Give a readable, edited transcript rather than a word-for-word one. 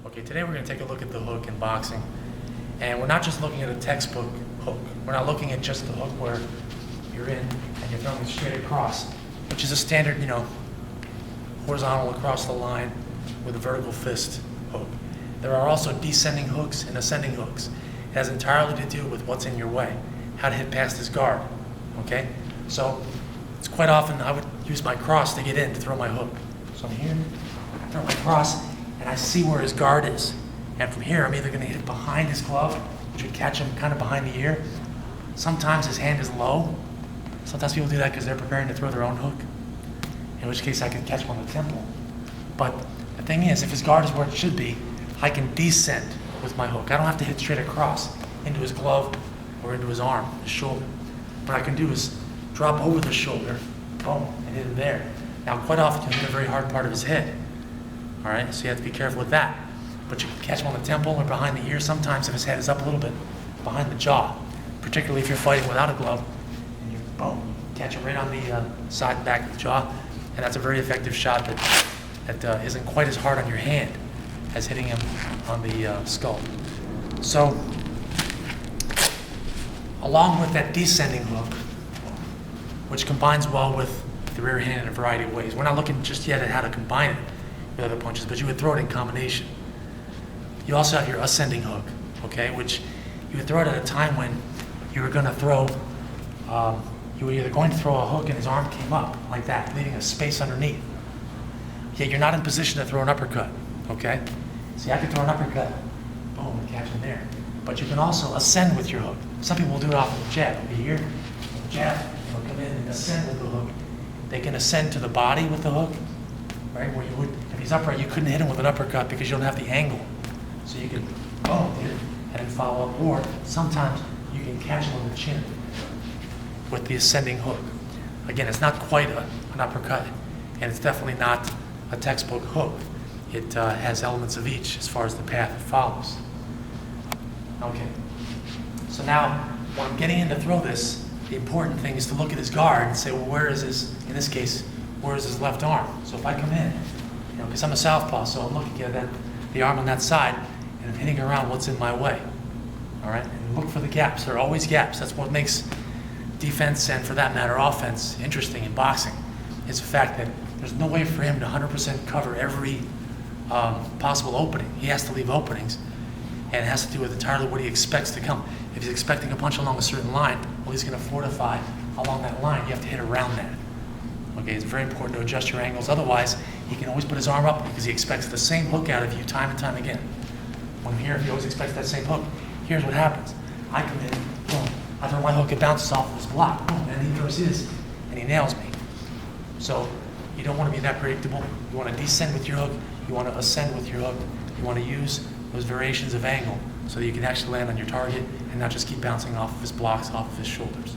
Okay, today we're going to take a look at the hook in boxing. And we're not just looking at a textbook hook. We're not looking at just the hook where you're in and you're throwing it straight across, which is a standard, horizontal across the line with a vertical fist hook. There are also descending hooks and ascending hooks. It has entirely to do with what's in your way, how to hit past his guard, okay? So it's quite often I would use my cross to get in to throw my hook. So I'm here, throw my cross, and I see where his guard is. And from here, I'm either going to hit it behind his glove, which would catch him kind of behind the ear. Sometimes his hand is low. Sometimes people do that because they're preparing to throw their own hook, in which case I can catch him on the temple. But the thing is, if his guard is where it should be, I can descend with my hook. I don't have to hit straight across into his glove or into his arm, his shoulder. What I can do is drop over the shoulder, boom, and hit him there. Now, quite often you'll hit a very hard part of his head. All right, so you have to be careful with that. But you can catch him on the temple or behind the ear. Sometimes if his head is up a little bit, behind the jaw, particularly if you're fighting without a glove, and you boom, catch him right on the side and back of the jaw, and that's a very effective shot that isn't quite as hard on your hand as hitting him on the skull. So, along with that descending hook, which combines well with the rear hand in a variety of ways. We're not looking just yet at how to combine it with other punches, but you would throw it in combination. You also have your ascending hook, okay, which you would throw it at a time when you were going to throw, you were either going to throw a hook and his arm came up like that, leaving a space underneath. Yet you're not in position to throw an uppercut, okay? See, I could throw an uppercut, boom, and catch him there. But you can also ascend with your hook. Some people will do it off of the jab. They'll be here, jab, they'll come in and ascend with the hook. They can ascend to the body with the hook, right? Where you would, if he's upright, you couldn't hit him with an uppercut because you don't have the angle. So you can boom, hit him and then follow up. Or sometimes you can catch him on the chin with the ascending hook. Again, it's not quite an uppercut, and it's definitely not a textbook hook. It has elements of each as far as the path it follows. Okay. So now, when I'm getting in to throw this, the important thing is to look at his guard and say, well, where is his, in this case, where is his left arm? So if I come in, because I'm a southpaw, so I'm looking at the arm on that side, and I'm hitting around what's in my way. All right? And look for the gaps. There are always gaps. That's what makes defense, and for that matter, offense, interesting in boxing. It's the fact that there's no way for him to 100% cover every possible opening. He has to leave openings, and it has to do with entirely what he expects to come. If he's expecting a punch along a certain line, well, he's going to fortify along that line. You have to hit around that. Okay, it's very important to adjust your angles. Otherwise, he can always put his arm up because he expects the same hook out of you time and time again. When here, if he always expects that same hook, here's what happens. I come in, boom, I throw my hook, it bounces off of his block, boom, and he throws his, and he nails me. So you don't want to be that predictable. You want to descend with your hook. You want to ascend with your hook. You want to use those variations of angle so that you can actually land on your target and not just keep bouncing off of his blocks, off of his shoulders.